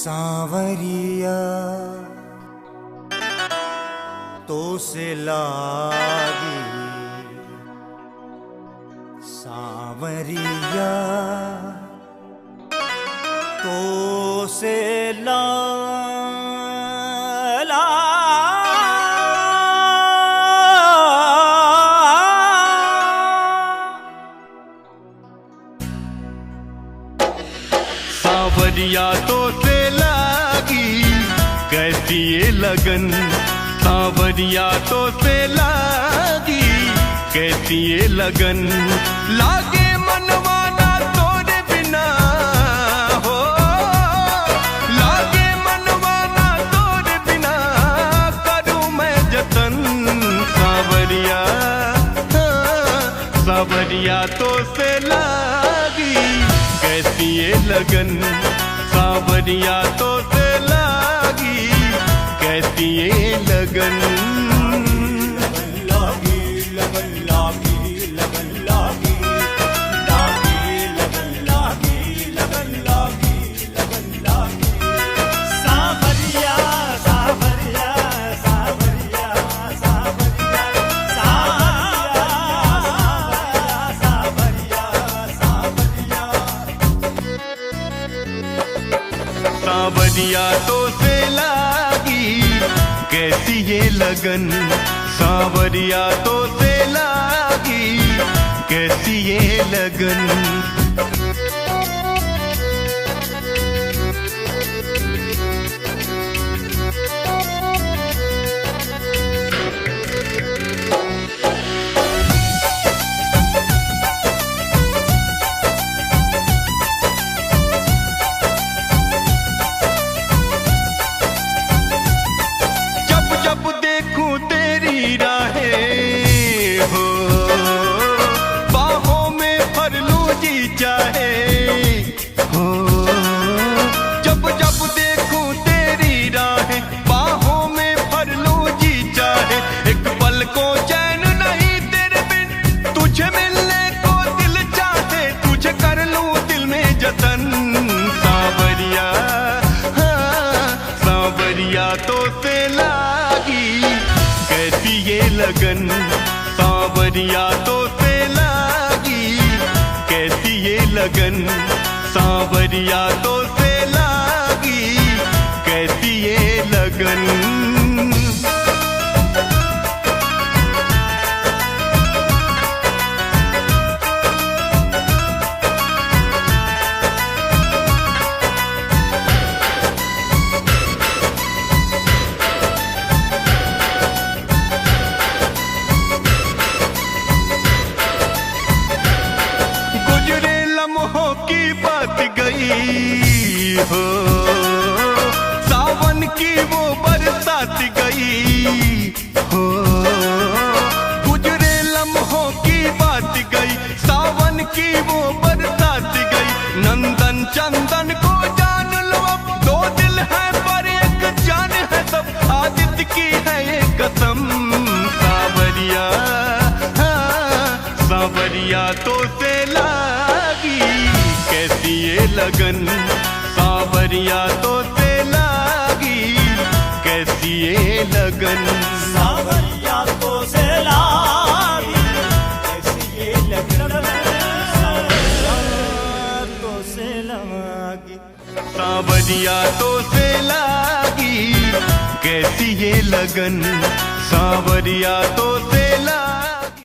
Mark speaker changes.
Speaker 1: सांवरिया तो से लागी, सांवरिया तो से
Speaker 2: सांवरिया तो से लागी कैसी ये लगन, सांवरिया तो से लागी कैसी ये लगन। लागे मनवाना तोरे बिना हो, लागे मनवाना तोरे बिना करूं मैं जतन। सांवरिया सांवरिया तो से लागी कैसी ये लगन, सांवरिया तो से लागी कैसी ये लगन। सांवरिया तो से लागी कैसी ये लगन, सांवरिया तो से लागी कैसी ये लगन। जब देखूं तेरी राहें हो, बाहों में भर लूं जी चाहे हो। जब जब देखूं तेरी राहें, बाहों में भर लूं जी चाहे। एक पल को चैन नहीं तेरे बिन, तुझे मिलने को दिल चाहे। तुझे कर लूं दिल में जतन। सांवरिया सांवरिया तो से कैसी ये लगन, सांवरिया तो से लागी कैसी ये लगन। सांवरिया तो से लागी कैसी ये लगन। लम्हों की बात गई हो, सावन की वो बरसात गई हो। गुजरे लम्हों की बात गई, सावन की वो बरसात गई। नंदन चंदन को जान लो अब, दो दिल है पर एक जान है सब। आदित्य की है ये कसम। सांवरिया सांवरिया तो से लागी कैसी ये लगन, सांवरिया तो से लागी कैसी ये लगन।
Speaker 1: सांवरिया तो से लागी कैसी ये लगन, तो से लागी।
Speaker 2: सांवरिया तो से लागी कैसी ये लगन, सांवरिया तो से